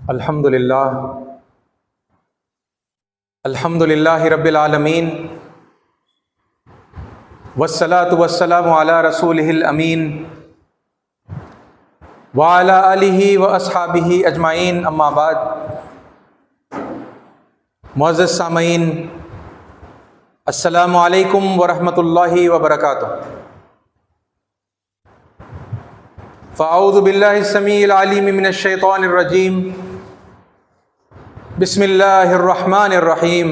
अल्हम्दुलिल्लाह अल्हम्दुलिल्लाहि रब्बिल आलमीन वस्सलातु वस्सलामु अला रसूलिहिल अमीन व अला आलिहि व अस्हाबिहि अजमाइन अम्मा बाद। मुअज़्ज़ज़ सामईन, अस्सलामु अलैकुम व रहमतुल्लाहि व बरकातुहू। फ़अऊज़ु बिल्लाहि समीइल अलीम मिनश शैतानिर रजीम। बिस्मिल्लाहिर रहमानिर रहीम।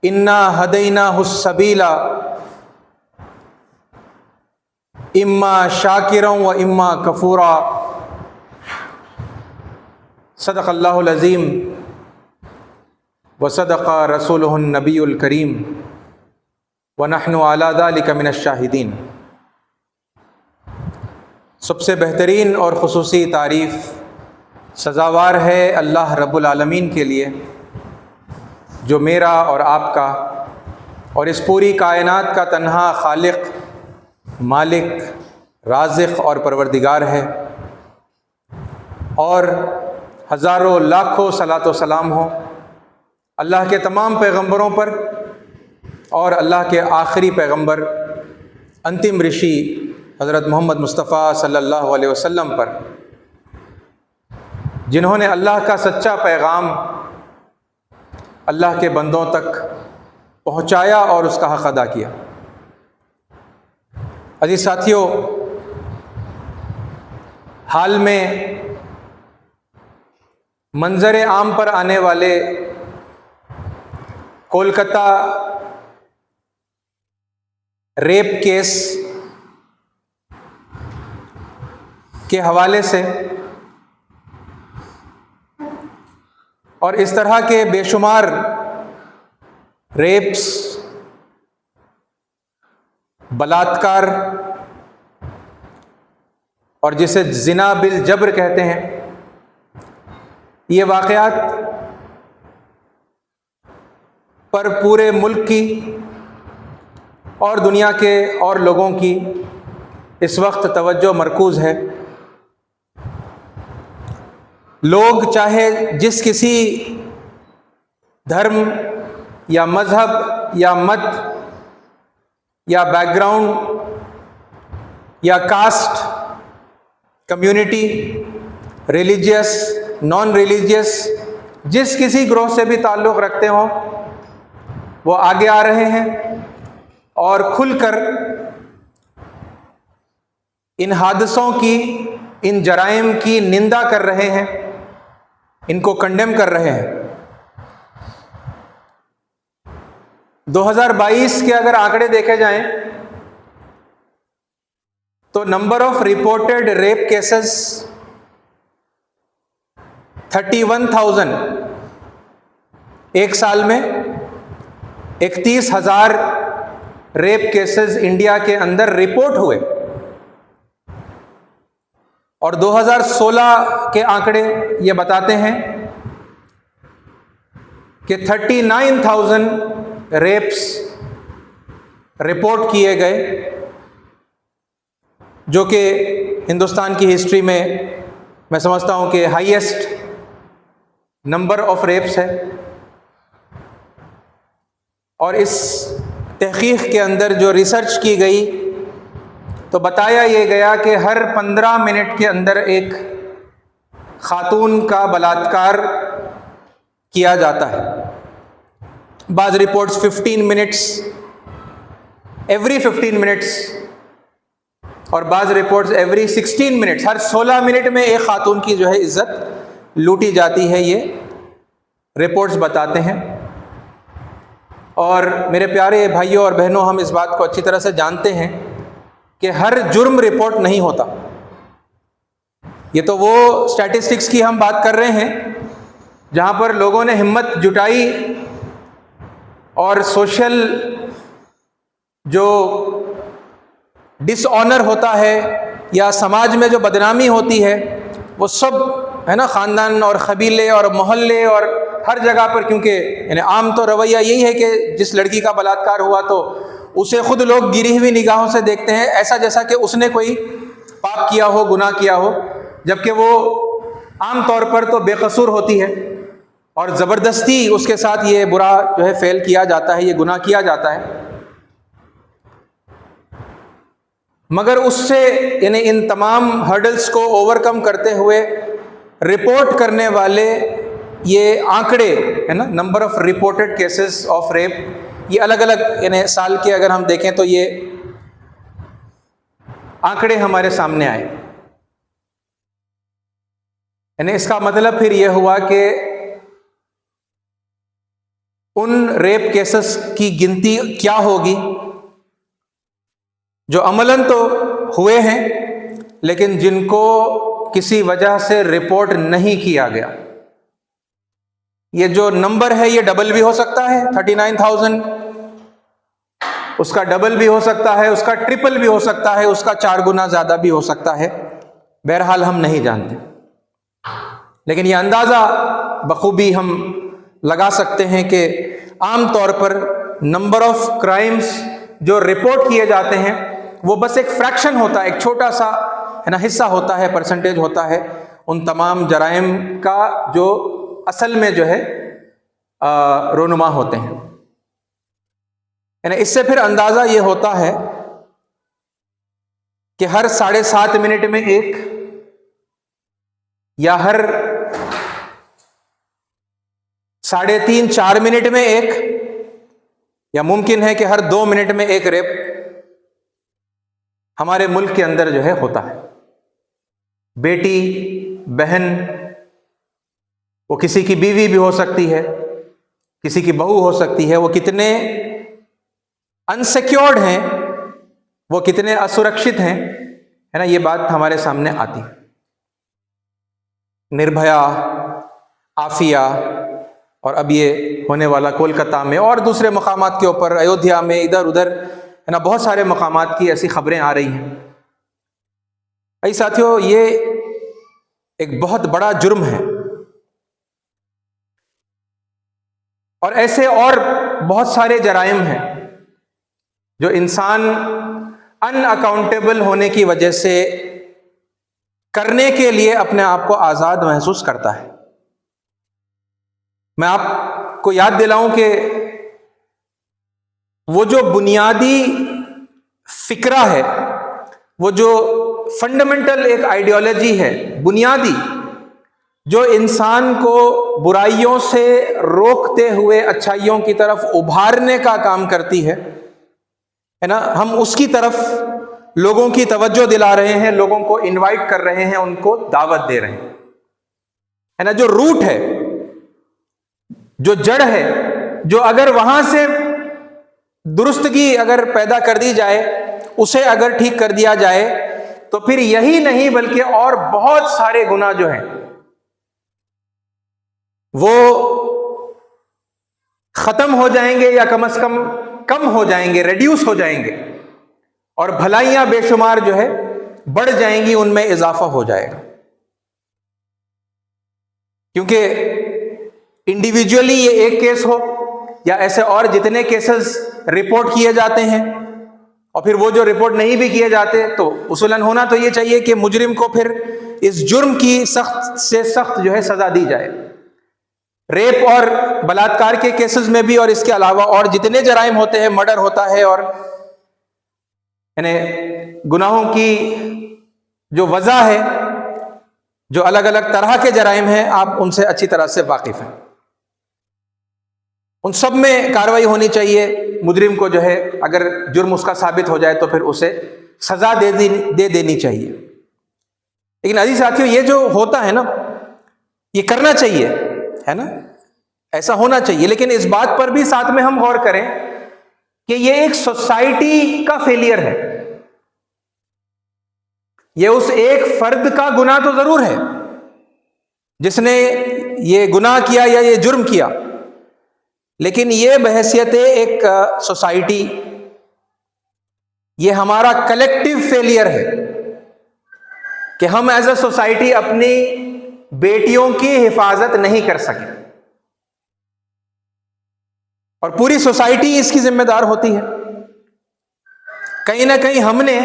इन्ना हदैनाहुस सबीला इम्मा शाकिरन व इम्मा कफूरा। सदक़ल्लाहुल अज़ीम व सदक़ रसूलुहुन नबियुल करीम व नहनु अला ज़ालिका मिनश शाहिदीन। सबसे बेहतरीन और ख़ुसूसी तारीफ़ सज़ावार है अल्लाह रब्बुल आलमीन के लिए, जो मेरा और आपका और इस पूरी कायनात का तन्हा खालिक, मालिक, राज़िक़ और परवरदिगार है। और हज़ारों लाखों सलातो सलाम हो अल्लाह के तमाम पैगंबरों पर और अल्लाह के आखिरी पैगंबर अंतिम ऋषि हज़रत मोहम्मद मुस्तफ़ा सल्लल्लाहु अलैहि वसल्लम पर, जिन्होंने अल्लाह का सच्चा पैगाम अल्लाह के बंदों तक पहुँचाया और उसका हक़ अदा किया। अज़ीज़ साथियों, हाल में मंज़र आम पर आने वाले कोलकाता रेप केस के हवाले से और इस तरह के बेशुमार रेप्स, बलात्कार और जिसे ज़िना बिल जबर कहते हैं, ये वाक़यात पर पूरे मुल्क की और दुनिया के और लोगों की इस वक्त तवज्जो मरकूज़ है। लोग चाहे जिस किसी धर्म या मज़हब या मत या बैकग्राउंड या caste, community, religious, non religious, जिस किसी ग्रोह से भी ताल्लुक़ रखते हों, वो आगे आ रहे हैं और खुलकर इन हादसों की, इन जराइम की निंदा कर रहे हैं, इनको कंडेम कर रहे हैं। 2022 के अगर आंकड़े देखे जाएं तो number of reported rape cases 31,000, एक साल में 31,000 रेप केसेस इंडिया के अंदर रिपोर्ट हुए। और 2016 के आंकड़े ये बताते हैं कि 39,000 रेप्स रिपोर्ट किए गए, जो कि हिंदुस्तान की हिस्ट्री में मैं समझता हूं कि हाईएस्ट नंबर ऑफ रेप्स है। और इस तहकीक के अंदर जो रिसर्च की गई तो बताया ये गया कि हर 15 मिनट के अंदर एक खातून का बलात्कार किया जाता है। बाज़ रिपोर्ट्स 15 मिनट्स, एवरी 15 मिनट्स, और बाज़ रिपोर्ट्स एवरी 16 मिनट्स, हर 16 मिनट में एक खातून की जो है इज्जत लूटी जाती है, ये रिपोर्ट्स बताते हैं। और मेरे प्यारे भाइयों और बहनों, हम इस बात को अच्छी तरह से जानते हैं कि हर जुर्म रिपोर्ट नहीं होता। ये तो वो स्टैटिस्टिक्स की हम बात कर रहे हैं जहाँ पर लोगों ने हिम्मत जुटाई और सोशल जो डिसऑनर होता है या समाज में जो बदनामी होती है, वो सब है ना, ख़ानदान और क़बीले और मोहल्ले और हर जगह पर, क्योंकि यानी आम तो रवैया यही है कि जिस लड़की का बलात्कार हुआ तो उसे खुद लोग गिरी हुई निगाहों से देखते हैं, ऐसा जैसा कि उसने कोई पाप किया हो, गुनाह किया हो। जबकि वो आम तौर पर तो बेकसूर होती है और ज़बरदस्ती उसके साथ ये बुरा जो है फेल किया जाता है, ये गुनाह किया जाता है। मगर उससे यानी इन तमाम हर्डल्स को ओवरकम करते हुए रिपोर्ट करने वाले ये आंकड़े है ना, number of reported cases of rape, ये अलग अलग यानी साल के अगर हम देखें तो ये आंकड़े हमारे सामने आए। यानी इसका मतलब फिर यह हुआ कि उन रेप केसेस की गिनती क्या होगी जो अमलन तो हुए हैं लेकिन जिनको किसी वजह से रिपोर्ट नहीं किया गया। ये जो नंबर है ये डबल भी हो सकता है, 39,000, उसका डबल भी हो सकता है, उसका ट्रिपल भी हो सकता है, उसका 4 गुना ज्यादा भी हो सकता है। बहरहाल हम नहीं जानते, लेकिन ये अंदाजा बखूबी हम लगा सकते हैं कि आम तौर पर नंबर ऑफ क्राइम्स जो रिपोर्ट किए जाते हैं वो बस एक फ्रैक्शन होता है, एक छोटा सा है ना हिस्सा होता है, परसेंटेज होता है उन तमाम जराइम का जो असल में जो है रोनुमा होते हैं। यानी इससे फिर अंदाजा ये होता है कि हर 7.5 मिनट में एक, या हर 3.5-4 मिनट में एक, या मुमकिन है कि हर 2 मिनट में एक रेप हमारे मुल्क के अंदर जो है होता है। बेटी, बहन, वो किसी की बीवी भी हो सकती है, किसी की बहू हो सकती है, वो कितने अनसिक्योर्ड हैं, वो कितने असुरक्षित हैं, है ना, ये बात हमारे सामने आती है। निर्भया, आफिया, और अब ये होने वाला कोलकाता में और दूसरे मकामात के ऊपर, अयोध्या में, इधर उधर है ना, बहुत सारे मकामात की ऐसी खबरें आ रही हैं। भाई साथियों, ये एक बहुत बड़ा जुर्म है और ऐसे और बहुत सारे जराइम हैं जो इंसान अनअकाउंटेबल होने की वजह से करने के लिए अपने आप को आज़ाद महसूस करता है। मैं आपको याद दिलाऊं कि वो जो बुनियादी फिक्रा है, वो जो फंडामेंटल एक आइडियोलॉजी है बुनियादी, जो इंसान को बुराइयों से रोकते हुए अच्छाइयों की तरफ उभारने का काम करती है ना, हम उसकी तरफ लोगों की तवज्जो दिला रहे हैं, लोगों को इनवाइट कर रहे हैं, उनको दावत दे रहे हैं, है ना। जो रूट है, जो जड़ है, जो अगर वहां से दुरुस्तगी अगर पैदा कर दी जाए, उसे अगर ठीक कर दिया जाए, तो फिर यही नहीं बल्कि और बहुत सारे गुनाह जो हैं वो खत्म हो जाएंगे, या कम से कम हो जाएंगे, रिड्यूस हो जाएंगे, और भलाइयां बेशुमार जो है बढ़ जाएंगी, उनमें इजाफा हो जाएगा। क्योंकि इंडिविजुअली ये एक केस हो या ऐसे और जितने केसेस रिपोर्ट किए जाते हैं, और फिर वो जो रिपोर्ट नहीं भी किए जाते, तो उसूलन होना तो ये चाहिए कि मुजरिम को फिर इस जुर्म की सख्त से सख्त जो है सजा दी जाए। रेप और बलात्कार के केसेस में भी, और इसके अलावा और जितने जराइम होते हैं, मर्डर होता है, और यानी गुनाहों की जो वजह है, जो अलग अलग तरह के जराइम हैं, आप उनसे अच्छी तरह से वाकिफ हैं। उन सब में कार्रवाई होनी चाहिए। मुजरिम को जो है अगर जुर्म उसका साबित हो जाए तो फिर उसे सजा दे देनी चाहिए। लेकिन अजीज साथियों, ये जो होता है ना, ये करना चाहिए, है ना, ऐसा होना चाहिए, लेकिन इस बात पर भी साथ में हम गौर करें कि ये एक सोसाइटी का फेलियर है। ये उस एक फर्द का गुनाह तो जरूर है जिसने ये गुनाह किया या ये जुर्म किया, लेकिन ये बहैसियत एक सोसाइटी, ये हमारा कलेक्टिव फेलियर है कि हम एज अ सोसाइटी अपनी बेटियों की हिफाजत नहीं कर सके, और पूरी सोसाइटी इसकी जिम्मेदार होती है। कहीं ना कहीं हमने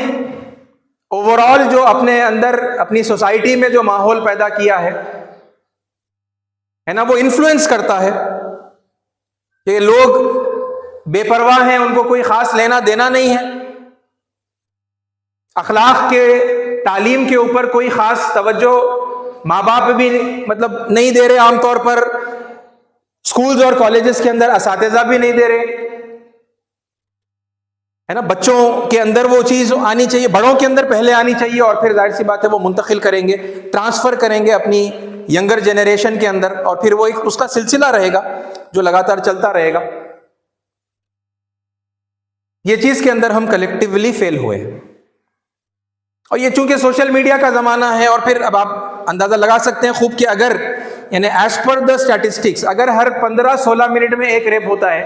ओवरऑल जो अपने अंदर अपनी सोसाइटी में जो माहौल पैदा किया है ना, वो इन्फ्लुएंस करता है कि लोग बेपरवाह हैं, उनको कोई खास लेना देना नहीं है, अखलाक के तालीम के ऊपर कोई खास तवज्जो माँ बाप भी मतलब नहीं दे रहे, आमतौर पर स्कूल्स और कॉलेजेस के अंदर असातिज़ा भी नहीं दे रहे, है ना। बच्चों के अंदर वो चीज़ आनी चाहिए, बड़ों के अंदर पहले आनी चाहिए, और फिर जाहिर सी बात है वो मुंतकिल करेंगे, ट्रांसफ़र करेंगे अपनी यंगर जेनरेशन के अंदर, और फिर वो एक उसका सिलसिला रहेगा जो लगातार चलता रहेगा। ये चीज़ के अंदर हम कलेक्टिवली फेल हुए हैं। और ये चूंकि सोशल मीडिया का ज़माना है, और फिर अब आप अंदाज़ा लगा सकते हैं खूब कि अगर यानी एज पर द स्टैटिस्टिक्स अगर हर 15-16 मिनट में एक रेप होता है,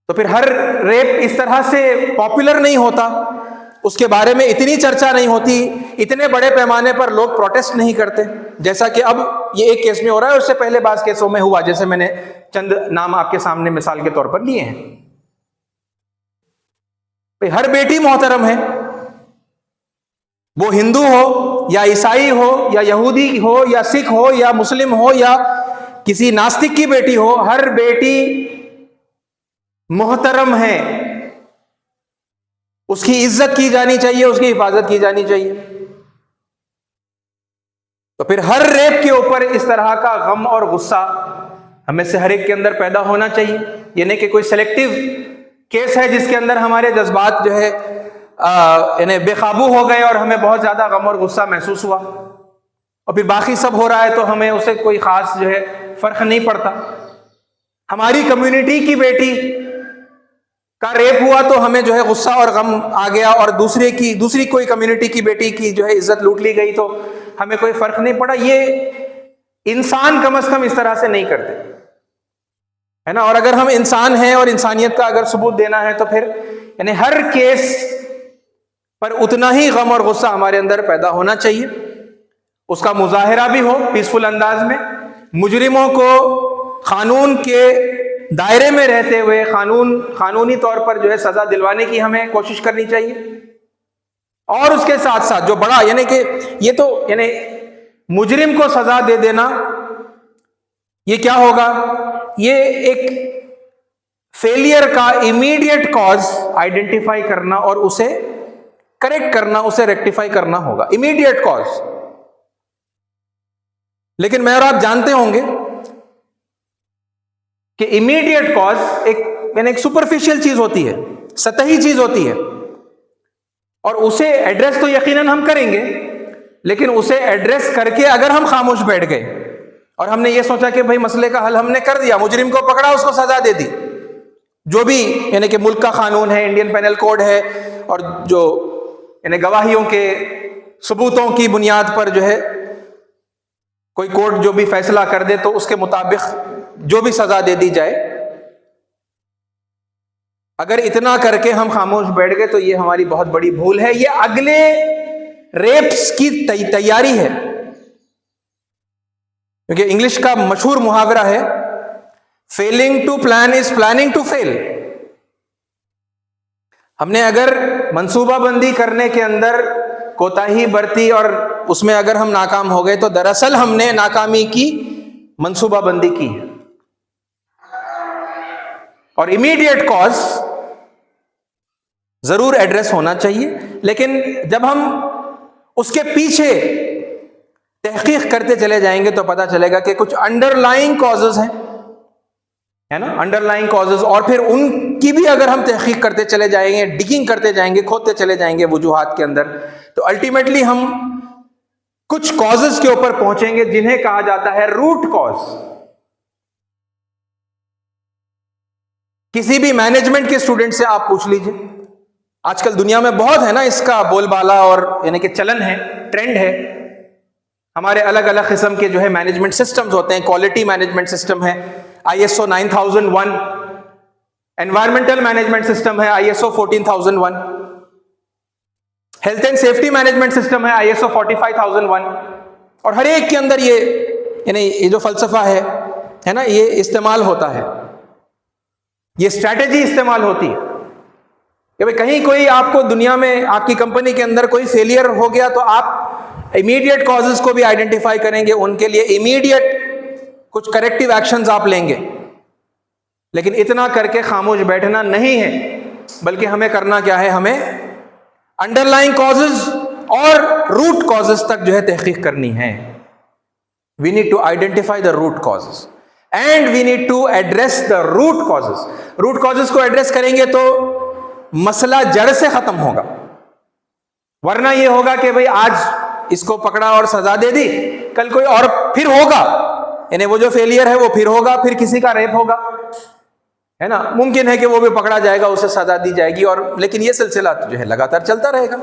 तो फिर हर रेप इस तरह से पॉपुलर नहीं होता, उसके बारे में इतनी चर्चा नहीं होती, इतने बड़े पैमाने पर लोग प्रोटेस्ट नहीं करते, जैसा कि अब ये एक केस में हो रहा है, उससे पहले बाज़ केसों में हुआ, जैसे मैंने चंद नाम आपके सामने मिसाल के तौर पर लिए हैं। हर बेटी मोहतरम है, वो हिंदू हो या ईसाई हो या यहूदी हो या सिख हो या मुस्लिम हो या किसी नास्तिक की बेटी हो, हर बेटी मोहतरम है, उसकी इज्जत की जानी चाहिए, उसकी हिफाजत की जानी चाहिए। तो फिर हर रेप के ऊपर इस तरह का गम और गुस्सा हमें से हर एक के अंदर पैदा होना चाहिए। ये नहीं कि कोई सेलेक्टिव केस है जिसके अंदर हमारे जज्बात जो है यानी बेकाबू हो गए और हमें बहुत ज़्यादा गम और गुस्सा महसूस हुआ, और फिर बाकी सब हो रहा है तो हमें उससे कोई ख़ास जो है फ़र्क नहीं पड़ता। हमारी कम्युनिटी की बेटी का रेप हुआ तो हमें जो है गुस्सा और गम आ गया, और दूसरी कोई कम्युनिटी की बेटी की जो है इज्जत लूट ली गई तो हमें कोई फ़र्क नहीं पड़ा। ये इंसान कम से कम इस तरह से नहीं करते, है ना। और अगर हम इंसान हैं और इंसानियत का अगर सबूत देना है तो फिर यानी हर केस पर उतना ही गम और गुस्सा हमारे अंदर पैदा होना चाहिए, उसका मुजाहिरा भी हो पीसफुल अंदाज में, मुजरिमों को कानून के दायरे में रहते हुए कानूनी तौर पर जो है सजा दिलवाने की हमें कोशिश करनी चाहिए। और उसके साथ साथ जो बड़ा यानी कि ये तो यानी मुजरिम को सजा दे देना, ये क्या होगा, ये एक फेलियर का इमीडिएट कॉज आइडेंटिफाई करना और उसे करेक्ट करना, उसे रेक्टिफाई करना होगा, इमीडिएट कॉज। लेकिन मैं और आप जानते होंगे कि इमीडिएट कॉज एक सुपरफिशियल चीज होती है, सतही चीज होती है, और उसे एड्रेस तो यकीनन हम करेंगे, लेकिन उसे एड्रेस करके अगर हम खामोश बैठ गए और हमने ये सोचा कि भाई मसले का हल हमने कर दिया, मुजरिम को पकड़ा, उसको सजा दे दी, जो भी यानी कि मुल्क का कानून है, इंडियन पेनल कोड है, और जो यानी गवाहियों के सबूतों की बुनियाद पर जो है कोई कोर्ट जो भी फैसला कर दे तो उसके मुताबिक जो भी सजा दे दी जाए, अगर इतना करके हम खामोश बैठ गए तो ये हमारी बहुत बड़ी भूल है। ये अगले रेप्स की तैयारी है, क्योंकि इंग्लिश का मशहूर मुहावरा है, failing to plan is planning to fail. हमने अगर मंसूबाबंदी करने के अंदर कोताही बरती और उसमें अगर हम नाकाम हो गए तो दरअसल हमने नाकामी की मंसूबाबंदी की है। और इमीडिएट कॉज जरूर एड्रेस होना चाहिए, लेकिन जब हम उसके पीछे तहकीक करते चले जाएंगे तो पता चलेगा कि कुछ अंडरलाइंग कॉजेज हैं, है ना, अंडरलाइंग कॉजेज, और फिर उनकी भी अगर हम तहकीक करते चले जाएंगे, डिगिंग करते जाएंगे, खोदते चले जाएंगे वजूहात के अंदर, तो अल्टीमेटली हम कुछ कॉजेज के ऊपर पहुंचेंगे जिन्हें कहा जाता है रूट कॉज। किसी भी मैनेजमेंट के स्टूडेंट से आप पूछ लीजिए, आजकल दुनिया में बहुत है ना इसका बोलबाला और यानी कि चलन है, ट्रेंड है। हमारे अलग अलग किस्म के जो है मैनेजमेंट सिस्टम्स होते हैं, क्वालिटी मैनेजमेंट सिस्टम है ISO 9001, एनवायरमेंटल मैनेजमेंट सिस्टम है ISO 14001, health and safety management system है ISO 45001, और हर एक के अंदर ये यानी ये जो फलसफा है ना, ये इस्तेमाल होता है, ये स्ट्रैटेजी इस्तेमाल होती है। कि भाई कहीं कोई आपको दुनिया में आपकी कंपनी के अंदर कोई फेलियर हो गया तो आप इमीडिएट कॉजेज को भी आइडेंटिफाई करेंगे, उनके लिए इमीडिएट कुछ करेक्टिव एक्शंस आप लेंगे। लेकिन इतना करके खामोश बैठना नहीं है, बल्कि हमें करना क्या है, हमें अंडरलाइंग कॉजेज और रूट कॉजेज तक जो है तहकीक करनी है। We need to identify the root causes and we need to address the root causes. Root causes को एड्रेस करेंगे तो मसला जड़ से खत्म होगा, वरना यह होगा कि भाई आज इसको पकड़ा और सजा दे दी, कल कोई और फिर होगा, यानी वो जो फेलियर है वो फिर होगा, फिर किसी का रेप होगा, है ना, मुमकिन है कि वो भी पकड़ा जाएगा, उसे सजा दी जाएगी, और लेकिन ये सिलसिला जो है लगातार चलता रहेगा।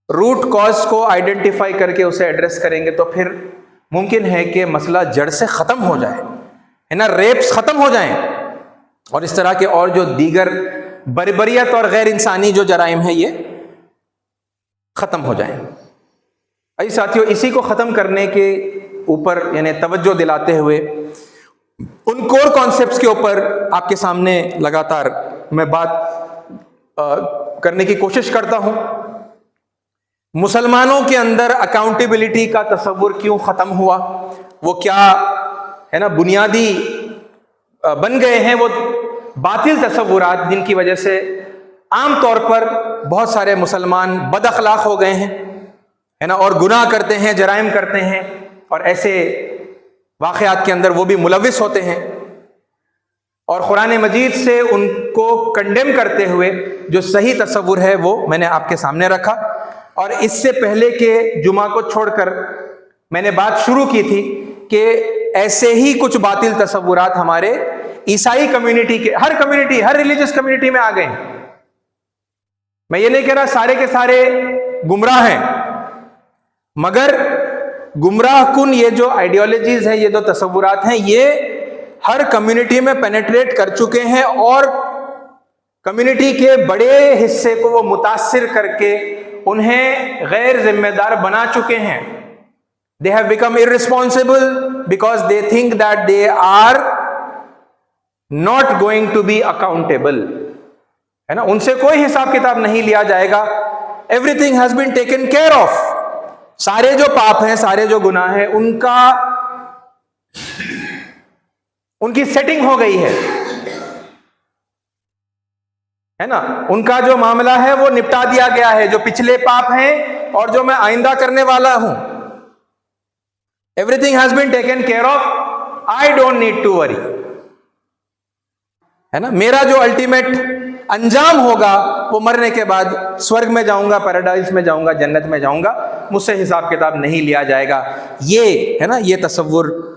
रूट कॉज को आइडेंटिफाई करके उसे एड्रेस करेंगे तो फिर मुमकिन है कि मसला जड़ से खत्म हो जाए, है ना, रेप्स खत्म हो जाएं और इस तरह के और जो दीगर बर्बरियत और गैर इंसानी जो जराइम है ये खत्म हो जाएं। अजी साथियों, इसी को खत्म करने के ऊपर यानी तवज्जो दिलाते हुए उन कोर कॉन्सेप्ट्स के ऊपर आपके सामने लगातार मैं बात करने की कोशिश करता हूं। मुसलमानों के अंदर अकाउंटेबिलिटी का तस्वुर क्यों खत्म हुआ, वो क्या है ना बुनियादी बन गए हैं वो बातिल तस्वुरात, जिनकी वजह से आम तौर पर बहुत सारे मुसलमान बद अखलाक हो गए हैं, है ना, और गुनाह करते हैं, जराइम करते हैं, और ऐसे वाक़यात के अंदर वो भी मुलविस होते हैं। और कुरान मजीद से उनको कंडेम करते हुए जो सही तस्वुर है वो मैंने आपके सामने रखा। और इससे पहले के जुमा को छोड़कर मैंने बात शुरू की थी कि ऐसे ही कुछ बातिल तस्वुरात हमारे ईसाई कम्युनिटी के, हर कम्युनिटी, हर रिलीजियस कम्युनिटी में आ गए हैं। मैं ये नहीं कह रहा सारे के सारे गुमराह हैं, मगर गुमराह कुन ये जो आइडियोलॉजीज हैं, ये जो तस्वुरात हैं, ये हर कम्युनिटी में पेनेट्रेट कर चुके हैं और कम्युनिटी के बड़े हिस्से को वो मुतासिर करके उन्हें गैर जिम्मेदार बना चुके हैं। They have become irresponsible because they think that they are not going to be accountable, है ना, उनसे कोई हिसाब किताब नहीं लिया जाएगा। Everything has been taken care of. सारे जो पाप हैं, सारे जो गुनाह हैं, उनकी सेटिंग हो गई है ना, उनका जो मामला है वो निपटा दिया गया है। जो पिछले पाप हैं और जो मैं आइंदा करने वाला हूं, everything has been taken care of. I don't need to worry, है ना। मेरा जो अल्टीमेट अंजाम होगा वो मरने के बाद स्वर्ग में जाऊंगा, पैराडाइज में जाऊंगा, जन्नत में जाऊंगा, मुझसे हिसाब किताब नहीं लिया जाएगा। ये है ना, ये तस्वुर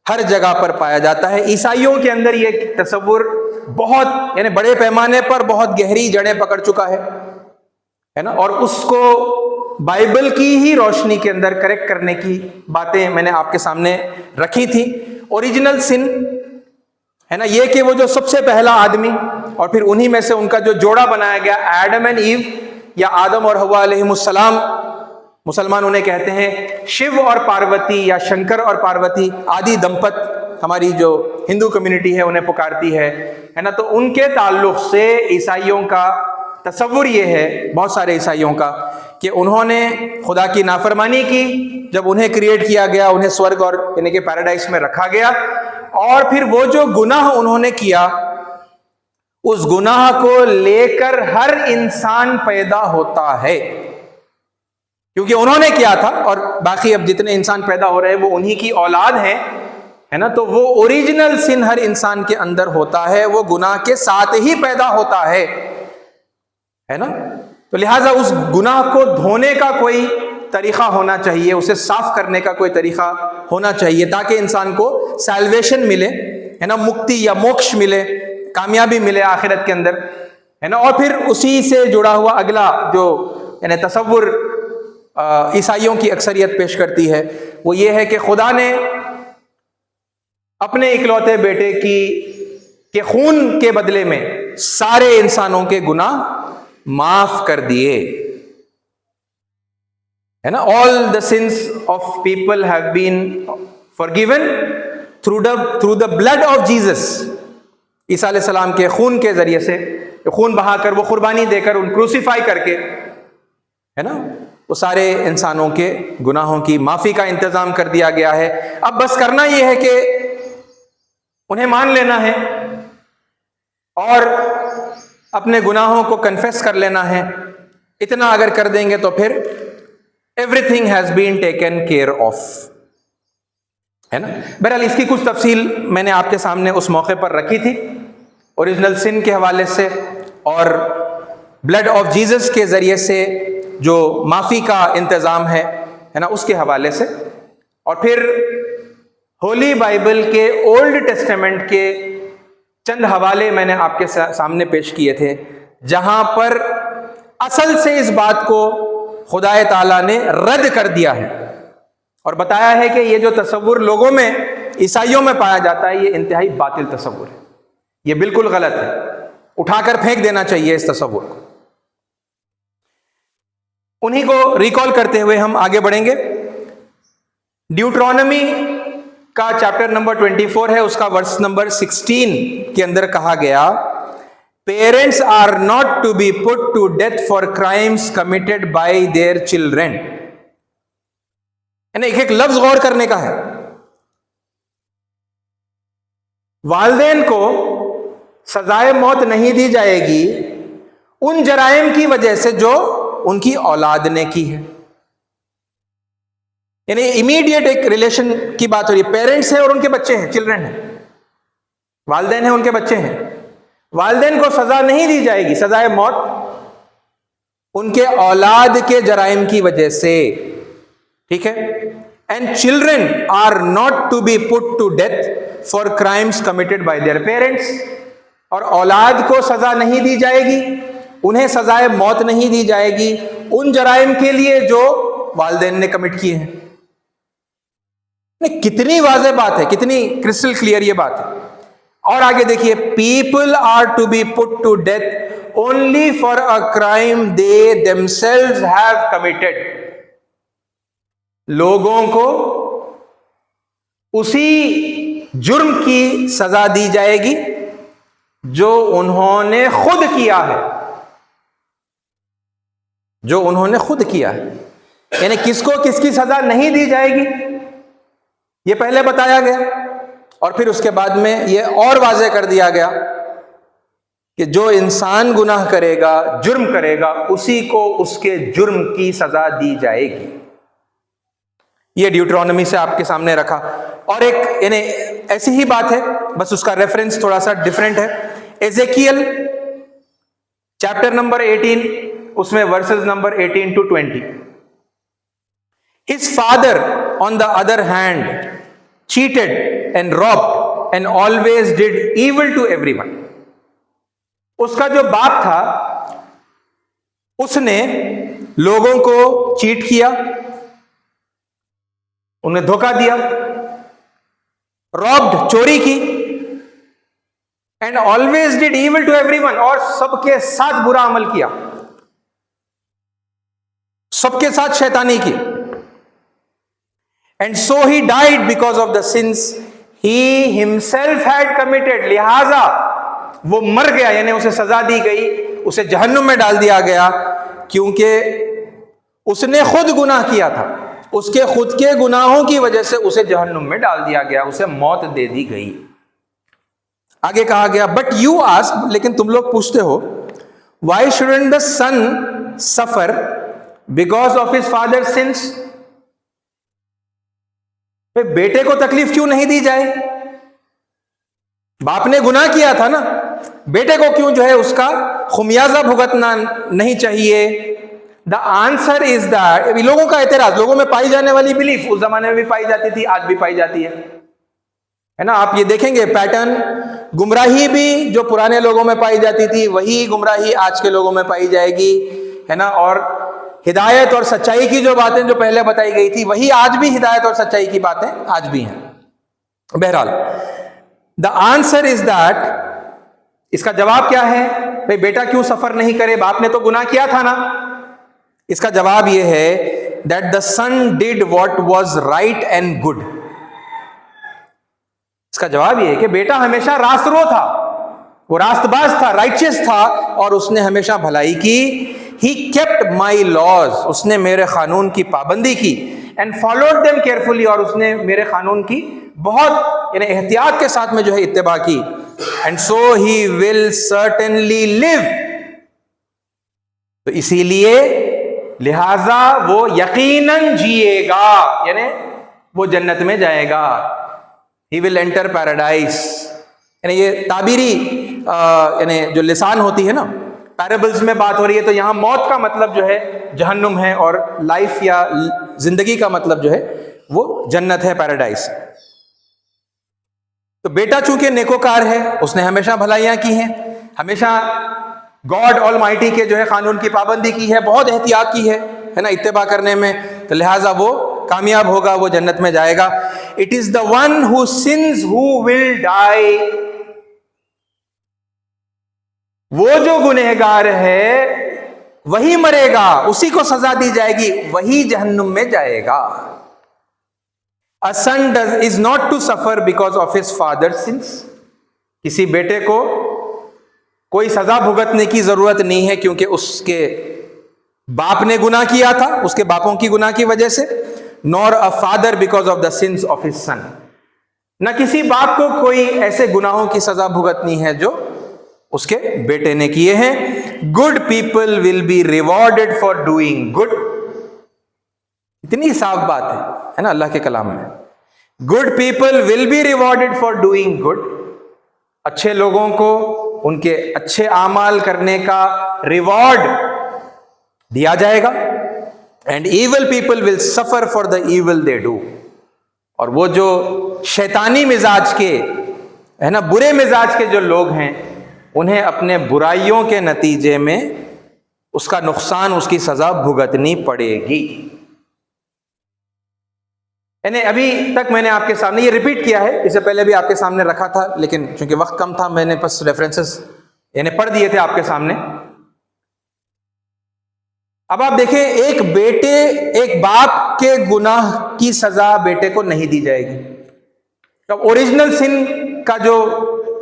हर जगह पर पाया जाता है। ईसाइयों के अंदर ये तस्वुर बहुत यानी बड़े पैमाने पर बहुत गहरी जड़ें पकड़ चुका है ना, और उसको बाइबल की ही रोशनी के अंदर करेक्ट करने की बातें मैंने आपके सामने रखी थी। ओरिजिनल सिन है ना, ये कि वो जो सबसे पहला आदमी और फिर उन्हीं में से उनका जो जोड़ा बनाया गया, एडम एंड ईव या आदम और हव्वा अलैहिमुस्सलाम, मुसलमान उन्हें कहते हैं शिव और पार्वती या शंकर और पार्वती, आदि दंपत हमारी जो हिंदू कम्युनिटी है उन्हें पुकारती है ना। तो उनके ताल्लुक से ईसाइयों का तस्वुर ये है, बहुत सारे ईसाइयों का, कि उन्होंने खुदा की नाफरमानी की। जब उन्हें क्रिएट किया गया, उन्हें स्वर्ग और यानी कि पैराडाइज में रखा गया, और फिर वो जो गुनाह उन्होंने किया, उस गुनाह को लेकर हर इंसान पैदा होता है, क्योंकि उन्होंने किया था और बाकी अब जितने इंसान पैदा हो रहे हैं वो उन्हीं की औलाद हैं, है ना। तो वो ओरिजिनल सिन हर इंसान के अंदर होता है, वो गुनाह के साथ ही पैदा होता है ना। तो लिहाजा उस गुनाह को धोने का कोई तरीका होना चाहिए, उसे साफ करने का कोई तरीका होना चाहिए, ताकि इंसान को सैल्वेशन मिले, है ना, मुक्ति या मोक्ष मिले, कामयाबी मिले आखिरत के अंदर, है ना। और फिर उसी से जुड़ा हुआ अगला जो यानी तस्वुर ईसाइयों की अक्सरियत पेश करती है, वो ये है कि खुदा ने अपने इकलौते बेटे के खून के बदले में सारे इंसानों के गुनाह माफ कर दिए, है ना। All the sins of people have been forgiven through the blood of Jesus. Isa अलैहिस्सलाम के खून के जरिए से खून बहाकर, वो कुर्बानी देकर, उन क्रूसीफाई करके, है ना, वो सारे इंसानों के गुनाहों की माफी का इंतजाम कर दिया गया है। अब बस करना यह है कि उन्हें मान लेना है और अपने गुनाहों को कन्फेस कर लेना है। इतना अगर कर देंगे तो फिर everything has been taken care of, है ना। बहरहाल इसकी कुछ तफसील मैंने आपके सामने उस मौके पर रखी थी, ओरिजिनल सिन के हवाले से और ब्लड ऑफ जीसस के जरिए से जो माफी का इंतजाम है ना, उसके हवाले से। और फिर होली बाइबल के ओल्ड टेस्टामेंट के चंद हवाले मैंने आपके सामने पेश किए थे, जहां पर असल से इस बात को खुदाए ताला ने रद्द कर दिया है और बताया है कि ये जो तसव्वुर लोगों में, ईसाइयों में पाया जाता है, ये इंतहाई बातिल तसव्वुर है, ये बिल्कुल गलत है, उठाकर फेंक देना चाहिए इस तसव्वुर को। उन्हीं को रिकॉल करते हुए हम आगे बढ़ेंगे। ड्यूट्रोनॉमी का चैप्टर नंबर 24 है, उसका वर्स नंबर 16 के अंदर कहा गया, parents are not to be put to death for crimes committed by their children. एक एक लफ्ज गौर करने का है। वालिदैन को सजाए मौत नहीं दी जाएगी उन जराइम की वजह से जो उनकी औलाद ने की है। यानी इमीडिएट एक रिलेशन की बात हो रही है, पेरेंट्स हैं और उनके बच्चे हैं, चिल्ड्रन हैं, वालिदैन हैं, उनके बच्चे हैं। वालिदैन को सजा नहीं दी जाएगी, सजाए मौत, उनके औलाद के जराइम की वजह से, ठीक है। And children are not to be put to death for crimes committed by their parents, और औलाद को सजा नहीं दी जाएगी, उन्हें सजाए मौत नहीं दी जाएगी उन जराइम के लिए जो वालिदैन ने कमिट किए हैं। कितनी वाज़ेह बात है, कितनी क्रिस्टल क्लियर ये बात है। और आगे देखिए, people are to be put to death only for a crime they themselves have committed. लोगों को उसी जुर्म की सजा दी जाएगी जो उन्होंने खुद किया है, जो उन्होंने खुद किया है। यानी किसको किसकी सजा नहीं दी जाएगी ये पहले बताया गया, और फिर उसके बाद में ये और वाज़ेह कर दिया गया कि जो इंसान गुनाह करेगा, जुर्म करेगा, उसी को उसके जुर्म की सजा दी जाएगी। ये ड्यूट्रोनॉमी से आपके सामने रखा। और एक यानी ऐसी ही बात है, बस उसका रेफरेंस थोड़ा सा डिफरेंट है। एजेकियल चैप्टर नंबर 18, उसमें versus number 18 to 20। His father, on the other hand, cheated and robbed and always did evil to everyone. उसका जो बाप था, उसने लोगों को चीट किया, उन्हें धोखा दिया, रॉब्ड, चोरी की, and always did evil to everyone, और सबके साथ बुरा अमल किया, सबके साथ शैतानी की। And so he died because of the since he himself had committed. लिहाजा वो मर गया, यानी उसे सजा दी गई, उसे जहन्नुम में डाल दिया गया, क्योंकि उसने खुद गुनाह किया था, उसके खुद के गुनाहों की वजह से उसे जहन्नुम में डाल दिया गया, उसे मौत दे दी गई। आगे कहा गया, बट यू आस्क, लेकिन तुम लोग पूछते हो, why shouldn't the son suffer because of his father sins. बेटे को तकलीफ क्यों नहीं दी जाए? बाप ने गुनाह किया था ना, बेटे को क्यों जो है उसका खुमियाजा भुगतना नहीं चाहिए? द आंसर इज दैट, लोगों का एतराज, लोगों में पाई जाने वाली बिलीफ उस जमाने में भी पाई जाती थी, आज भी पाई जाती है ना। आप ये देखेंगे पैटर्न, गुमराही भी जो पुराने लोगों में पाई जाती थी वही गुमराही आज के लोगों में पाई जाएगी, है ना। और हिदायत और सच्चाई की जो बातें जो पहले बताई गई थी वही आज भी हिदायत और सच्चाई की बातें आज भी हैं। बहरहाल द आंसर इज दैट, इसका जवाब क्या है? भाई बेटा क्यों सफर नहीं करे, बाप ने तो गुनाह किया था ना। इसका जवाब यह है that the son did what was right and good. इसका जवाब यह है कि बेटा हमेशा रास्तरो था, वो रास्तबाज था, राइचियस था, और उसने हमेशा भलाई की। ही केप्ट माई लॉज, उसने मेरे कानून की पाबंदी की। एंड फॉलोड देम केयरफुली, और उसने मेरे कानून की बहुत यानी एहतियात के साथ में जो है इत्तिबा की। And so he will certainly live, तो इसीलिए लिहाजा वो यकीनन जिएगा, यानी वो जन्नत में जाएगा। ही विल एंटर पैराडाइज, यानी ये ताबीरी यानी जो लिसान होती है ना, पैराबल्स में बात हो रही है, तो यहां मौत का मतलब जो है जहन्नुम है, और लाइफ या जिंदगी का मतलब जो है वो जन्नत है, पैराडाइज। तो बेटा चूंकि नेकोकार है, उसने हमेशा भलाइयां की हैं, हमेशा गॉड ऑलमाइटी के जो है कानून की पाबंदी की है, बहुत एहतियात की है ना, इत्तिबा करने में, तो लिहाजा वो कामयाब होगा, वो जन्नत में जाएगा। It is the one who sins who will die, वो जो गुनहगार है वही मरेगा, उसी को सजा दी जाएगी, वही जहन्नुम में जाएगा। A son is not to suffer because of his father's sins. किसी बेटे को कोई सजा भुगतने की जरूरत नहीं है क्योंकि उसके बाप ने गुनाह किया था, उसके बापों की गुनाह की वजह से। Nor a father because of the sins of his son, न किसी बाप को कोई ऐसे गुनाहों की सजा भुगतनी है जो उसके बेटे ने किए हैं। Good people will be rewarded for doing good, इतनी साफ बात है ना अल्लाह के कलाम में। Good people will be rewarded for doing good, अच्छे लोगों को उनके अच्छे आमाल करने का रिवॉर्ड दिया जाएगा। And evil people will suffer for the evil they do, और वो जो शैतानी मिजाज के है ना, बुरे मिजाज के जो लोग हैं, उन्हें अपने बुराइयों के नतीजे में उसका नुकसान, उसकी सजा भुगतनी पड़ेगी। यानी अभी तक मैंने आपके सामने ये रिपीट किया है, इससे पहले भी आपके सामने रखा था, लेकिन चूंकि वक्त कम था मैंने बस रेफरेंसेस यानी पढ़ दिए थे आपके सामने। अब आप देखें, एक बाप के गुनाह की सजा बेटे को नहीं दी जाएगी। तो ओरिजिनल सिन का जो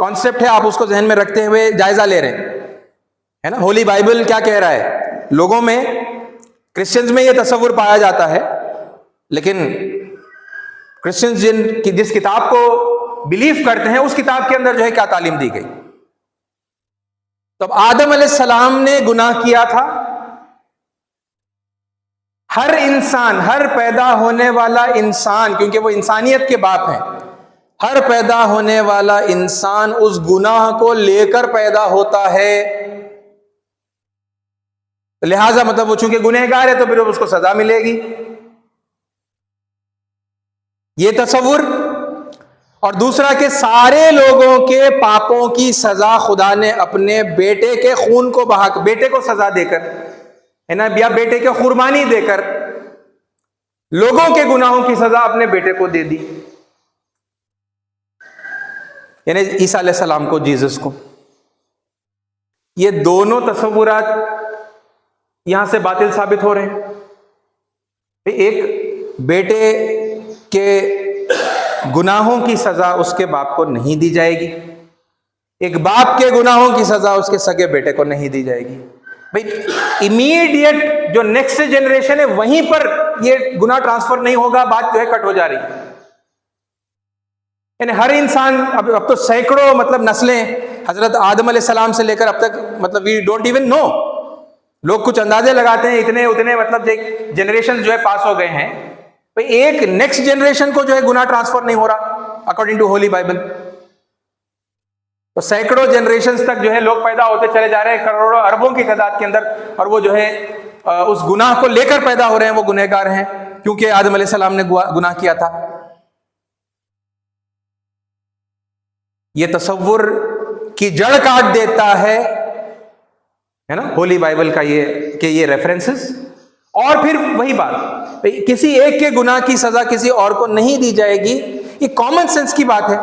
कॉन्सेप्ट है आप उसको जहन में रखते हुए जायजा ले रहे हैं, है ना। होली बाइबल क्या कह रहा है? लोगों में, क्रिश्चियंस में यह तसव्वुर पाया जाता है, लेकिन क्रिश्चियंस जिस किताब को बिलीव करते हैं उस किताब के अंदर जो है क्या तालीम दी गई। तो अब आदम अलैहिस्सलाम ने गुनाह किया था, हर इंसान, हर पैदा होने वाला इंसान, क्योंकि वो इंसानियत के बाप हैं, हर पैदा होने वाला इंसान उस गुनाह को लेकर पैदा होता है। लिहाजा मतलब वो चूंकि गुनहगार है तो फिर उसको सजा मिलेगी, ये तसव्वुर। और दूसरा कि सारे लोगों के पापों की सजा खुदा ने अपने बेटे के खून को बहा, बेटे को सजा देकर, है ना, या बेटे के कुर्बानी देकर लोगों के गुनाहों की सजा अपने बेटे को दे दी, यानी ईसा अलैहिस्सलाम को, जीसस को। ये दोनों तसव्वुरात यहां से बातिल साबित हो रहे हैं। एक, बेटे के गुनाहों की सजा उसके बाप को नहीं दी जाएगी, एक बाप के गुनाहों की सजा उसके सगे बेटे को नहीं दी जाएगी। भाई इमीडिएट जो नेक्स्ट जनरेशन है वहीं पर ये गुनाह ट्रांसफर नहीं होगा, बात जो है कट हो जा रही है। यानी हर इंसान, अब तो सैकड़ों मतलब नस्लें हजरत आदम अलैहिस्सलाम से लेकर अब तक, मतलब वी डोंट इवन नो, लोग कुछ अंदाजे लगाते हैं, इतने उतने मतलब जनरेशन जो है पास हो गए हैं। भाई एक नेक्स्ट जनरेशन को जो है गुनाह ट्रांसफर नहीं हो रहा अकॉर्डिंग टू होली बाइबल। तो सैकड़ों जनरेशंस तक जो है लोग पैदा होते चले जा रहे हैं, करोड़ों अरबों की तादाद के अंदर, और वो जो है उस गुनाह को लेकर पैदा हो रहे हैं, वो गुनहगार हैं क्योंकि आदम अलैहिस्सलाम ने गुनाह किया था। ये तसव्वुर की जड़ काट देता है ना होली बाइबल का ये रेफरेंसेस। और फिर वही बात, किसी एक के गुनाह की सजा किसी और को नहीं दी जाएगी, ये कॉमन सेंस की बात है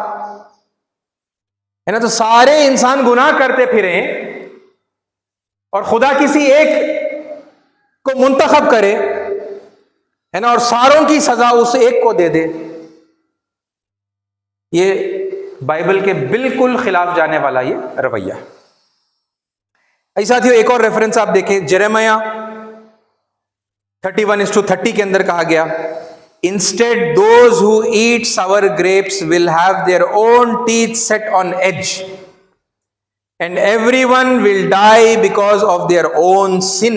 ना। तो सारे इंसान गुनाह करते फिरें और खुदा किसी एक को मुंतखब करे, है ना, और सारों की सजा उस एक को दे दे, ये बाइबल के बिल्कुल खिलाफ जाने वाला ये रवैया। ऐसा साथियों एक और रेफरेंस आप देखें, जेरेमिया 31:30 के अंदर कहा गया, instead those who eat sour grapes will have their own teeth set on edge and everyone will die because of their own sin.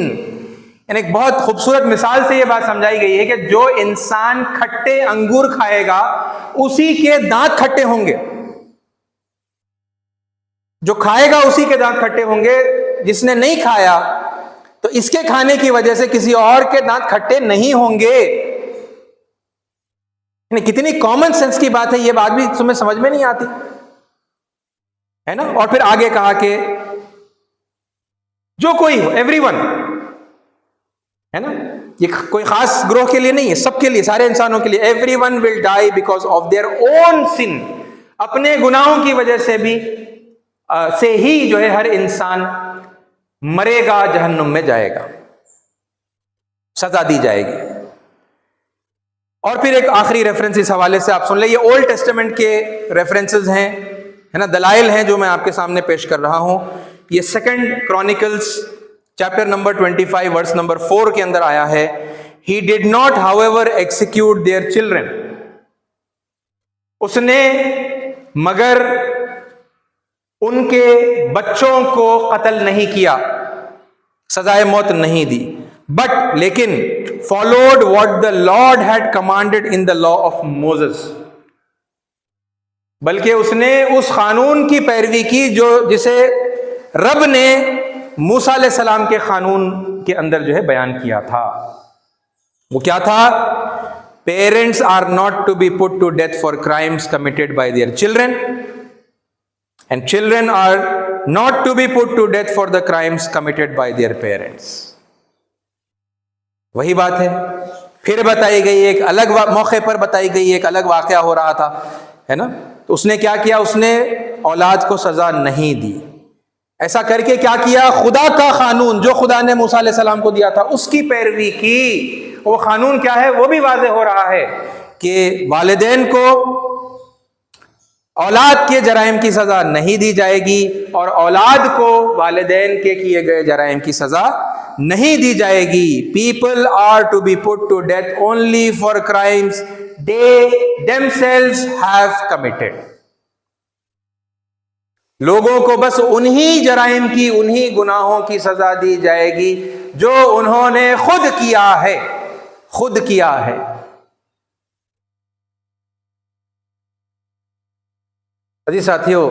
यानी एक बहुत खूबसूरत मिसाल से यह बात समझाई गई है कि जो इंसान खट्टे अंगूर खाएगा उसी के दांत खट्टे होंगे, जो खाएगा उसी के दांत खट्टे होंगे, जिसने नहीं खाया तो इसके खाने की वजह से किसी और के दांत खट्टे नहीं होंगे। कितनी कॉमन सेंस की बात है, यह बात भी तुम्हें समझ में नहीं आती है ना। और फिर आगे कहा कि जो कोई हो, एवरीवन, है ना, ये कोई खास ग्रोह के लिए नहीं है, सबके लिए, सारे इंसानों के लिए। Everyone will die because of their own sin, अपने गुनाहों की वजह से भी से ही जो है हर इंसान मरेगा, जहन्नुम में जाएगा, सजा दी जाएगी। और फिर एक आखिरी रेफरेंस इस हवाले से आप सुन ले, ये ओल्ड टेस्टामेंट के रेफरेंसेस हैं, है ना, दलाइल हैं जो मैं आपके सामने पेश कर रहा हूं। ये 2 Chronicles chapter number 25 verse number 4 के अंदर आया है, he did not however execute their children, उसने मगर उनके बच्चों को कत्ल नहीं किया, सजाए मौत नहीं दी, बट लेकिन followed what the Lord had commanded in the law of Moses, बल्कि उसने उस कानून की पैरवी की जो जिसे रब ने मूसा अलैहि सलाम के कानून के अंदर जो है बयान किया था। वो क्या था? Parents are not to be put to death for crimes committed by their children and children are not to be put to death for the crimes committed by their parents। वही बात है, फिर बताई गई एक अलग मौके पर बताई गई एक अलग वाकया हो रहा था, है ना। तो उसने क्या किया? उसने औलाद को सजा नहीं दी। ऐसा करके क्या किया? खुदा का कानून जो खुदा ने मूसा अलैहि सलाम को दिया था उसकी पैरवी की। वो कानून क्या है वो भी वाज़ेह हो रहा है कि वालिदैन को औलाद के जराइम की सजा नहीं दी जाएगी और औलाद को वालिदैन के किए गए जराइम की सजा नहीं दी जाएगी। People are to be put to death only for crimes they themselves have committed. लोगों को बस उन्हीं जराइम की, उन्हीं गुनाहों की सजा दी जाएगी जो उन्होंने खुद किया है, खुद किया है। अजी साथियों,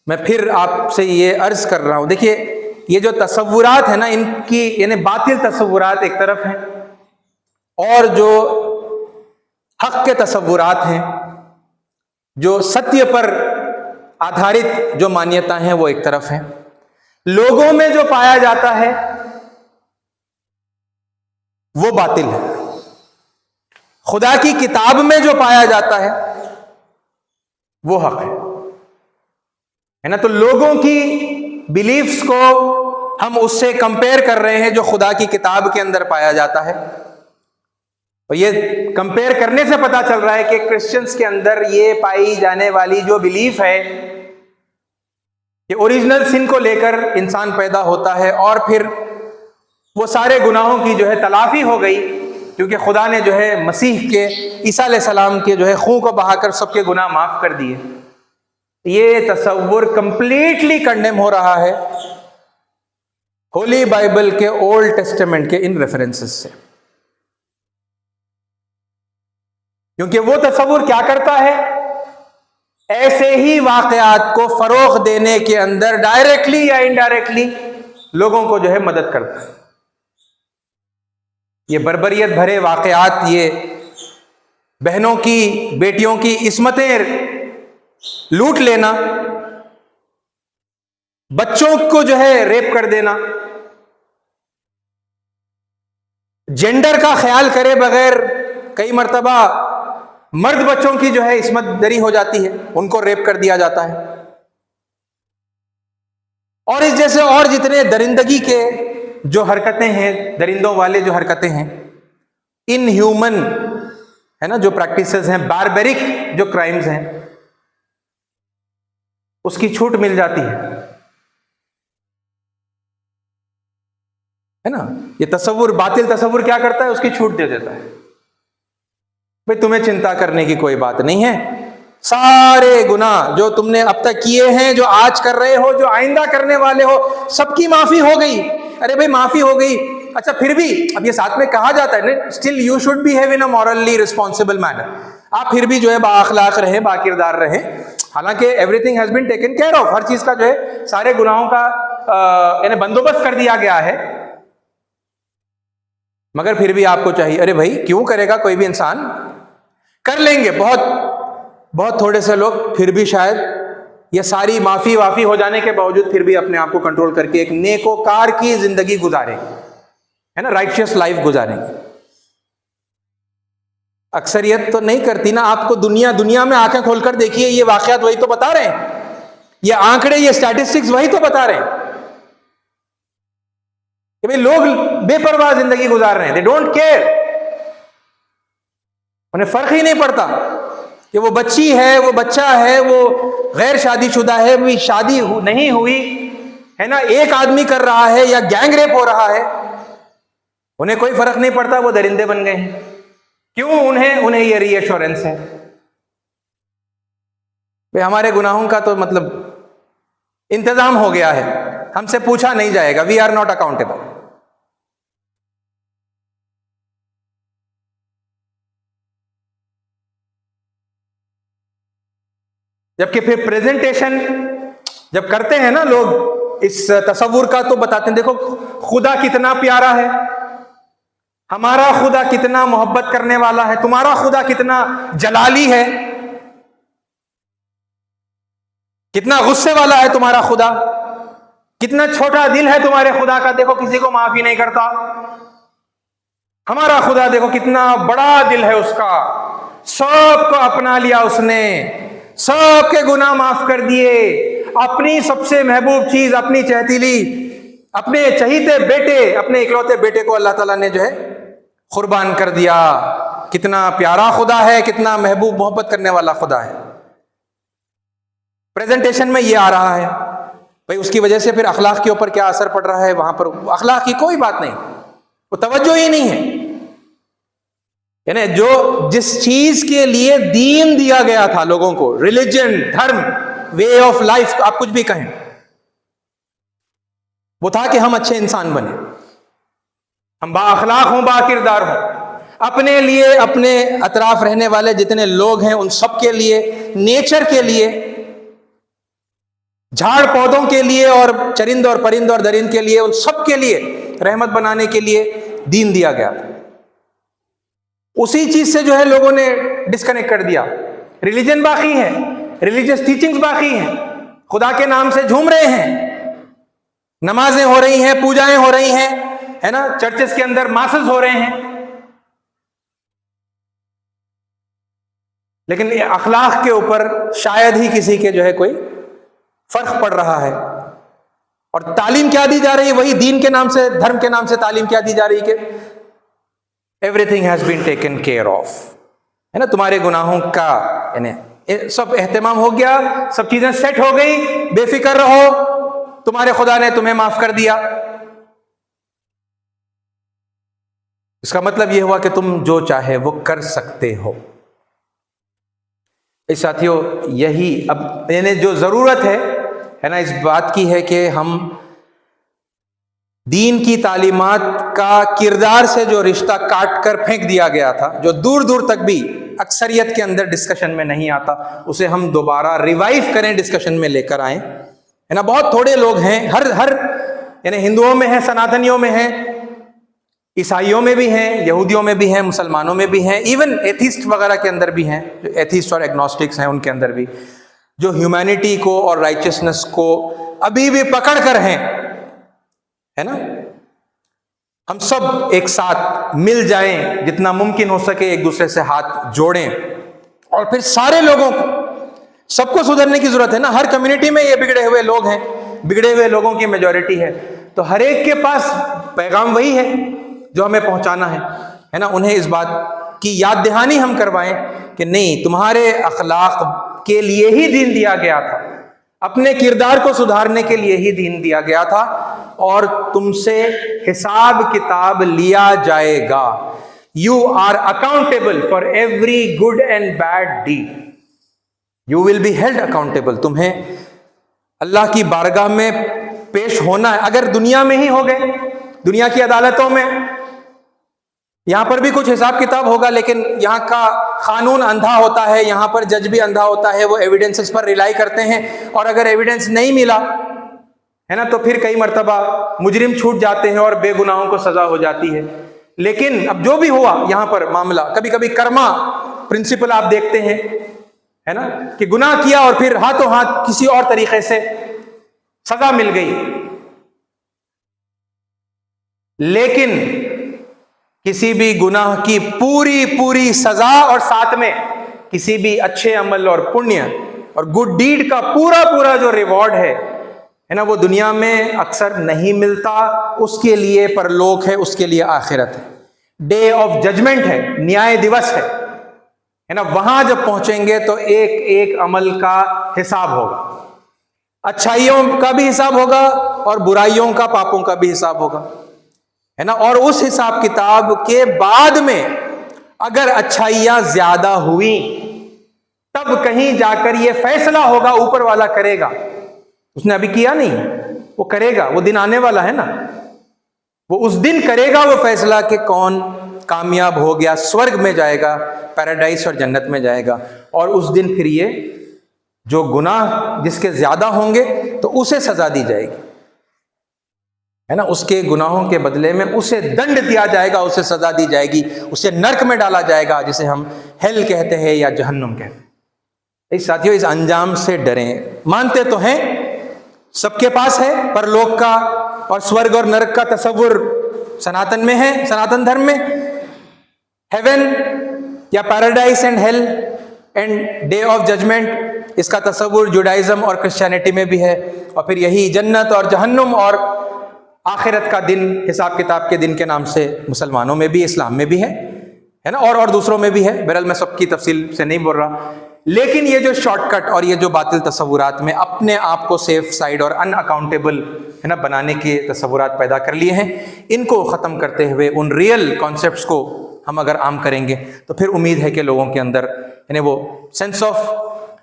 मैं फिर आपसे ये अर्ज कर रहा हूं, देखिए ये जो तसव्वुरात है ना, इनकी यानी बातिल तसव्वुरात एक तरफ हैं और जो हक के तसव्वुरात हैं, जो सत्य पर आधारित जो मान्यता हैं वो एक तरफ हैं। लोगों में जो पाया जाता है वो बातिल है, खुदा की किताब में जो पाया जाता है वो हक है ना। तो लोगों की बिलीफ्स को हम उससे कंपेयर कर रहे हैं जो खुदा की किताब के अंदर पाया जाता है, और ये कंपेयर करने से पता चल रहा है कि क्रिश्चियंस के अंदर ये पाई जाने वाली जो बिलीफ है कि ओरिजिनल सिन को लेकर इंसान पैदा होता है और फिर वो सारे गुनाहों की जो है तलाफी हो गई, क्योंकि खुदा ने जो है मसीह के, ईसा अलैहि सलाम के जो है खून को बहाकर सबके गुनाह माफ कर दिए। ये तसव्वुर कंप्लीटली कंडेम हो रहा है होली बाइबल के ओल्ड टेस्टामेंट के इन रेफरेंसेस से, क्योंकि वो तसव्वुर क्या करता है? ऐसे ही वाकयात को फरोग देने के अंदर डायरेक्टली या इनडायरेक्टली लोगों को जो है मदद करता है। ये बर्बरियत भरे वाकयात, ये बहनों की, बेटियों की इस्मतें लूट लेना, बच्चों को जो है रेप कर देना, जेंडर का ख्याल करे बगैर कई मर्तबा मर्द बच्चों की जो है इस्मत दरी हो जाती है, उनको रेप कर दिया जाता है, और इस जैसे और जितने दरिंदगी के जो हरकतें हैं, दरिंदों वाले जो हरकतें हैं, इनह्यूमन है ना जो प्रैक्टिसेस हैं, बारबेरिक जो क्राइम्स हैं, उसकी छूट मिल जाती है ना। ये तसव्वुर, बातिल तसव्वुर क्या करता है, उसकी छूट दे देता है। भाई तुम्हें चिंता करने की कोई बात नहीं है, सारे गुनाह जो तुमने अब तक किए हैं, जो आज कर रहे हो, जो आइंदा करने वाले हो, सबकी माफी हो गई। अरे भाई माफी हो गई, अच्छा फिर भी अब ये साथ में कहा जाता है ना, still you should behave in a morally responsible manner. आप फिर भी जो है बाअखलाक रहे, बाकिरदार रहे। हालांकि everything has been taken care of, हर चीज का जो है, सारे गुनाहों का यानी बंदोबस्त कर दिया गया है। मगर फिर भी आपको चाहिए, अरे भाई क्यों करेगा कोई भी इंसान, कर लेंगे बहुत थोड़े से लोग, फिर भी शायद ये सारी माफी वाफी हो जाने के बावजूद फिर भी अपने आप को कंट्रोल करके एक नेकोकार की जिंदगी गुजारेंगे, है ना, राइटियस लाइफ गुजारेंगे। अक्सरियत तो नहीं करती ना। आपको दुनिया में आंखें खोलकर देखिए, ये वाकयात वही तो बता रहे हैं, ये आंकड़े, ये स्टैटिस्टिक्स वही तो बता रहे हैं कि भाई लोग बेपरवाह जिंदगी गुजार रहे हैं, दे डोंट केयर, उन्हें फर्क ही नहीं पड़ता कि वो बच्ची है, वो बच्चा है, वो गैर शादीशुदा है, भी शादी नहीं हुई है ना, एक आदमी कर रहा है या गैंग रेप हो रहा है, उन्हें कोई फर्क नहीं पड़ता, वो दरिंदे बन गए हैं। क्यों? उन्हें ये रीएश्योरेंस है भाई हमारे गुनाहों का तो मतलब इंतजाम हो गया है, हमसे पूछा नहीं जाएगा, वी आर नॉट अकाउंटेबल। जबकि फिर प्रेजेंटेशन जब करते हैं ना लोग इस तसव्वुर का, तो बताते हैं देखो खुदा कितना प्यारा है, हमारा खुदा कितना मोहब्बत करने वाला है, तुम्हारा खुदा कितना जलाली है, कितना गुस्से वाला है तुम्हारा खुदा, कितना छोटा दिल है तुम्हारे खुदा का, देखो किसी को माफ ही नहीं करता। हमारा खुदा देखो कितना बड़ा दिल है उसका, सबको अपना लिया उसने, सबके गुनाह माफ कर दिए, अपनी सबसे महबूब चीज, अपनी चहतीली, अपने चहीते बेटे, अपने इकलौते बेटे को अल्लाह ताला ने जो है कुर्बान कर दिया। कितना प्यारा खुदा है, कितना महबूब मोहब्बत करने वाला खुदा है। प्रेजेंटेशन में ये आ रहा है भाई, उसकी वजह से फिर अखलाक के ऊपर क्या असर पड़ रहा है, वहां पर अखलाक की कोई बात नहीं, वो तवज्जो ही नहीं है। यानी जो जिस चीज के लिए दीन दिया गया था लोगों को, रिलीजन, धर्म, वे ऑफ लाइफ, आप कुछ भी कहें, वो था कि हम अच्छे इंसान बने, हम बाअखलाक हों, बाकिरदार हों, अपने लिए, अपने अतराफ रहने वाले जितने लोग हैं उन सब के लिए, नेचर के लिए, झाड़ पौधों के लिए, और चरिंद और परिंद और दरिंद के लिए, उन सब के लिए रहमत बनाने के लिए दीन दिया गया था। उसी चीज से जो है लोगों ने डिस्कनेक्ट कर दिया। रिलीजन बाकी है, रिलीजियस टीचिंग्स बाकी हैं, खुदा के नाम से झूम रहे हैं, नमाजें हो रही हैं, पूजाएं हो रही हैं, है ना, चर्चेस के अंदर मासेस हो रहे हैं, लेकिन अखलाक के ऊपर शायद ही किसी के जो है कोई फर्क पड़ रहा है। और तालीम क्या दी जा रही है, वही दीन के नाम से, धर्म के नाम से तालीम क्या दी जा रही है कि everything has been taken care of, है ना, तुम्हारे गुनाहों का यानी सब एहतमाम हो गया, सब चीजें सेट हो गई, बेफिक्र रहो, तुम्हारे खुदा ने तुम्हें माफ कर दिया। इसका मतलब यह हुआ कि तुम जो चाहे वो कर सकते हो। इस साथियों, यही अब यानी जो जरूरत है ना, इस बात की है कि हम दीन की तालीमात का किरदार से जो रिश्ता काट कर फेंक दिया गया था, जो दूर दूर तक भी अक्सरियत के अंदर डिस्कशन में नहीं आता, उसे हम दोबारा रिवाइव करें, डिस्कशन में लेकर आए, है ना। बहुत थोड़े लोग हैं, हर यानी हिंदुओं में हैं, सनातनियों में हैं, ईसाइयों में भी हैं, यहूदियों में भी हैं, मुसलमानों में भी हैं, इवन एथिस्ट वगैरह के अंदर भी हैं, जो एथिस्ट और एग्नोस्टिक्स हैं उनके अंदर भी, जो ह्यूमैनिटी को और राइचियसनेस को अभी भी पकड़ कर हैं, है ना। हम सब एक साथ मिल जाएं, जितना मुमकिन हो सके एक दूसरे से हाथ जोड़ें, और फिर सारे लोगों को, सबको सुधरने की जरूरत है ना। हर कम्युनिटी में ये बिगड़े हुए लोग हैं, बिगड़े हुए लोगों की मेजॉरिटी है, तो हर एक के पास पैगाम वही है जो हमें पहुंचाना है ना। उन्हें इस बात की याद दहानी हम करवाएं कि नहीं, तुम्हारे अखलाक के लिए ही दीन दिया गया था, अपने किरदार को सुधारने के लिए ही दीन दिया गया था, और तुमसे हिसाब किताब लिया जाएगा। You are accountable for every good and bad deed. You will be held accountable. तुम्हें अल्लाह की बारगाह में पेश होना है। अगर दुनिया में ही हो गए, दुनिया की अदालतों में, यहां पर भी कुछ हिसाब किताब होगा, लेकिन यहां का कानून अंधा होता है, यहां पर जज भी अंधा होता है, वो एविडेंसेस पर रिलाई करते हैं, और अगर एविडेंस नहीं मिला है ना, तो फिर कई मर्तबा मुजरिम छूट जाते हैं और बेगुनाहों को सजा हो जाती है। लेकिन अब जो भी हुआ यहां पर मामला, कभी कभी कर्मा प्रिंसिपल आप देखते हैं, है ना, कि गुनाह किया और फिर हाथों हाथ किसी और तरीके से सजा मिल गई। लेकिन किसी भी गुनाह की पूरी पूरी सजा और साथ में किसी भी अच्छे अमल और पुण्य और गुड डीड का पूरा पूरा जो रिवॉर्ड है ना, वो दुनिया में अक्सर नहीं मिलता। उसके लिए परलोक है, उसके लिए आखिरत है, डे ऑफ जजमेंट है, न्याय दिवस है ना। वहां जब पहुंचेंगे तो एक एक अमल का हिसाब होगा, अच्छाइयों का भी हिसाब होगा और बुराइयों का, पापों का भी हिसाब होगा, है ना। और उस हिसाब किताब के बाद में अगर अच्छाइयां ज्यादा हुई, तब कहीं जाकर ये फैसला होगा, ऊपर वाला करेगा। उसने अभी किया नहीं, वो करेगा, वो दिन आने वाला है ना, वो उस दिन करेगा वो फैसला कि कौन कामयाब हो गया, स्वर्ग में जाएगा, पैराडाइस और जन्नत में जाएगा। और उस दिन फिर ये जो गुनाह जिसके ज्यादा होंगे तो उसे सजा दी जाएगी, है ना, उसके गुनाहों के बदले में उसे दंड दिया जाएगा, उसे सजा दी जाएगी, उसे नर्क में डाला जाएगा, जिसे हम हेल कहते हैं या जहन्नुम कहते हैं। इस साथियों, इस अंजाम से डरें। मानते तो हैं, सबके पास है परलोक का और स्वर्ग और नरक का तसव्वुर सनातन में है, सनातन धर्म में हेवन या paradise and hell and day of judgment, इसका तसव्वुर जुडाइज्म और क्रिश्चियनिटी में भी है। और फिर यही जन्नत और जहन्नुम और आखिरत का दिन, हिसाब किताब के दिन के नाम से मुसलमानों में भी, इस्लाम में भी है ना, और दूसरों में भी है। बहरहाल मैं सबकी तफसील से नहीं बोल रहा, लेकिन ये जो शॉर्टकट और ये जो बातिल तस्वुरात में अपने आप को सेफ साइड और अनअकाउंटेबल, है ना, बनाने के तस्वुरात पैदा कर लिए हैं, इनको ख़त्म करते हुए उन रियल कॉन्सेप्ट्स को हम अगर आम करेंगे तो फिर उम्मीद है कि लोगों के अंदर यानी वो सेंस ऑफ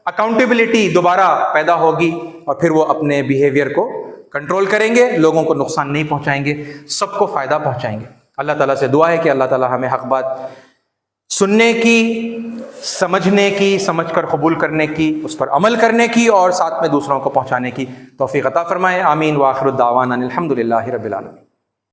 अकाउंटेबिलिटी दोबारा पैदा होगी, और फिर वो अपने बिहेवियर को कंट्रोल करेंगे, लोगों को नुकसान नहीं पहुंचाएंगे, सबको फ़ायदा पहुंचाएंगे। अल्लाह ताला से दुआ है कि अल्लाह ताला हमें हक़ बात सुनने की, समझने की, समझकर कबूल करने की, उस पर अमल करने की और साथ में दूसरों को पहुंचाने की तौफीक अता फरमाए। आमीन। व आखिर दावाना अनिल हम्दुलिल्लाहि रब्बिल आलमीन।